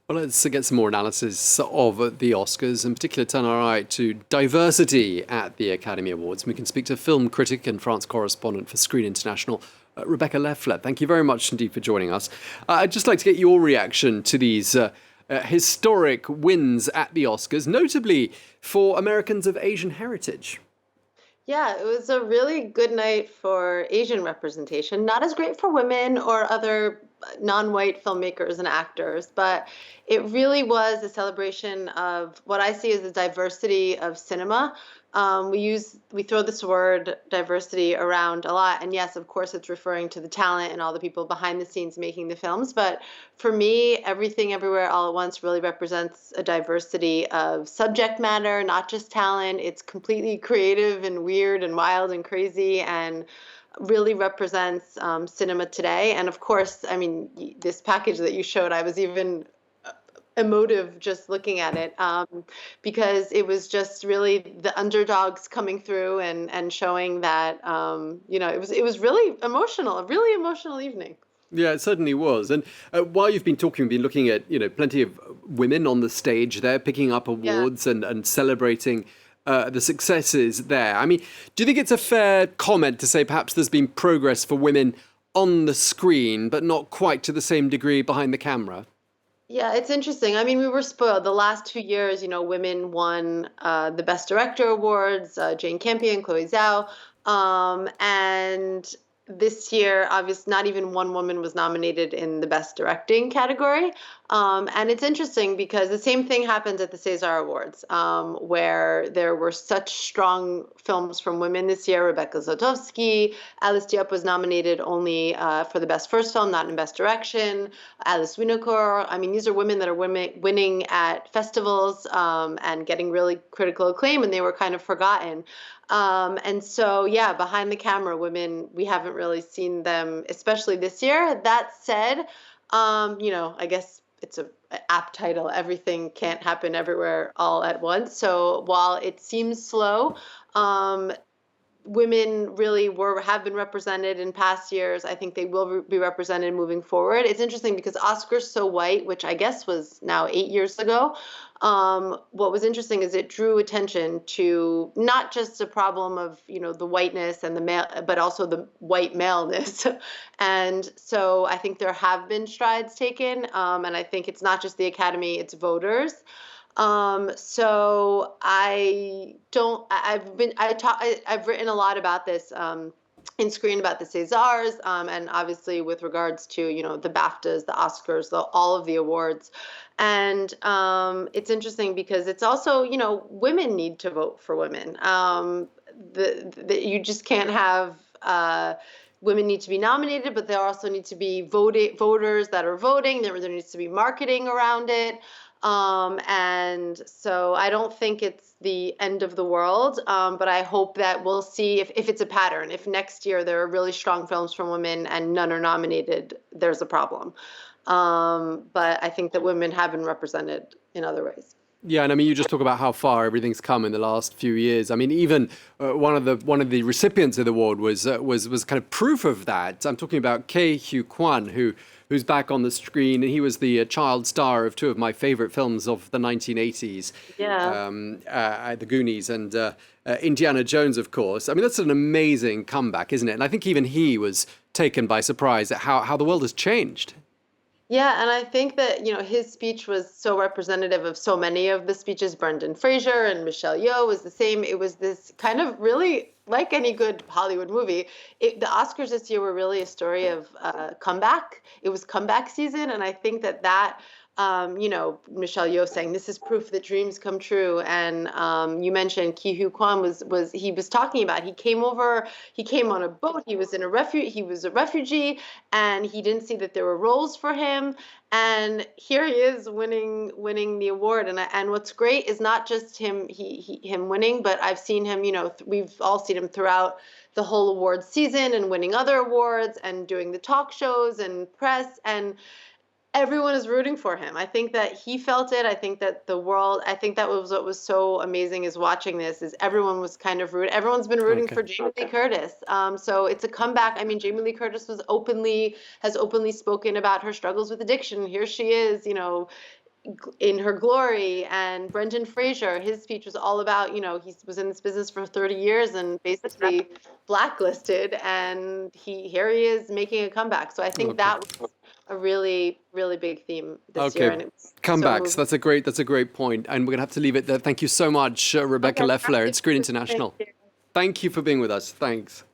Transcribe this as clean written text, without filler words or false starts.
Well, let's get some more analysis of the Oscars, in particular turn our eye to diversity at the Academy Awards. We can speak to film critic and France correspondent for Screen International, Rebecca Leffler. Thank you very much indeed for joining us. I'd just like to get your reaction to these historic wins at the Oscars, notably for Americans of Asian heritage. Yeah, it was a really good night for Asian representation. Not as great for women or other non-white filmmakers and actors, but it really was a celebration of what I see as the diversity of cinema. We throw this word diversity around a lot, and yes, of course, it's referring to the talent and all the people behind the scenes making the films. But for me, Everything Everywhere All at Once really represents a diversity of subject matter, not just talent. It's completely creative and weird and wild and crazy, and really represents cinema today. And of course, I mean, this package that you showed, I was even emotive just looking at it, because it was just really the underdogs coming through and showing that, it was really emotional, a really emotional evening. Yeah, it certainly was. And while you've been talking, we've been looking at, plenty of women on the stage there, picking up Yeah. awards and celebrating the successes there. I mean, do you think it's a fair comment to say perhaps there's been progress for women on the screen, but not quite to the same degree behind the camera? Yeah, it's interesting. I mean, we were spoiled. The last 2 years, women won the Best Director awards, Jane Campion, Chloe Zhao. And this year, obviously, not even one woman was nominated in the Best Directing category. And it's interesting because the same thing happened at the César Awards, where there were such strong films from women this year. Rebecca Zlotowski, Alice Diop was nominated only for the Best First Film, not in Best Direction. Alice Winocour. I mean, these are women that are winning at festivals and getting really critical acclaim, and they were kind of forgotten. And so, yeah, behind the camera, women, we haven't really seen them, especially this year. That said, I guess it's a apt title. Everything can't happen everywhere all at once. So while it seems slow, women really have been represented in past years. I think they will be represented moving forward. It's interesting because Oscars So White, which I guess was now 8 years ago, what was interesting is it drew attention to not just a problem of the whiteness and the male, but also the white maleness. And so I think there have been strides taken, and I think it's not just the Academy, it's voters. So I don't, I've written a lot about this, in Screen about the Césars, and obviously with regards to, the BAFTAs, the Oscars, all of the awards. And it's interesting because it's also, women need to vote for women. You just can't have, women need to be nominated, but there also need to be voters that are voting. There needs to be marketing around it. And so I don't think it's the end of the world, but I hope that we'll see if it's a pattern. If next year there are really strong films from women and none are nominated, there's a problem. But I think that women have been represented in other ways. Yeah, and I mean, you just talk about how far everything's come in the last few years. I mean, even one of the recipients of the award was kind of proof of that. I'm talking about Ke Huy Quan, who's back on the screen, and he was the child star of two of my favorite films of the 1980s, Yeah. The Goonies and Indiana Jones, of course. I mean, that's an amazing comeback, isn't it? And I think even he was taken by surprise at how the world has changed. Yeah, and I think that, his speech was so representative of so many of the speeches. Brendan Fraser and Michelle Yeoh was the same. It was this kind of really, like any good Hollywood movie, the Oscars this year were really a story of comeback. It was comeback season, and I think that Michelle Yeoh saying this is proof that dreams come true, and you mentioned Ki Hu Kwan he was talking about he came on a boat, he was a refugee, and he didn't see that there were roles for him, and here he is winning the award, and what's great is not just him winning, but I've seen him, we've all seen him throughout the whole awards season and winning other awards and doing the talk shows and press, and everyone is rooting for him. I think that he felt it. I think that I think that was what was so amazing is watching this is everyone was kind of everyone's been rooting Okay. for Jamie Lee Curtis. So it's a comeback. I mean, Jamie Lee Curtis has openly spoken about her struggles with addiction. Here she is, in her glory. And Brendan Fraser, his speech was all about, he was in this business for 30 years and basically blacklisted, and here he is making a comeback. So I think Okay. that was a really, really big theme this year, Okay. and it was so Comebacks. moving. That's a great point. And we're going to have to leave it there. Thank you so much, Rebecca Leffler at Screen International. Thank you. Thank you for being with us. Thanks.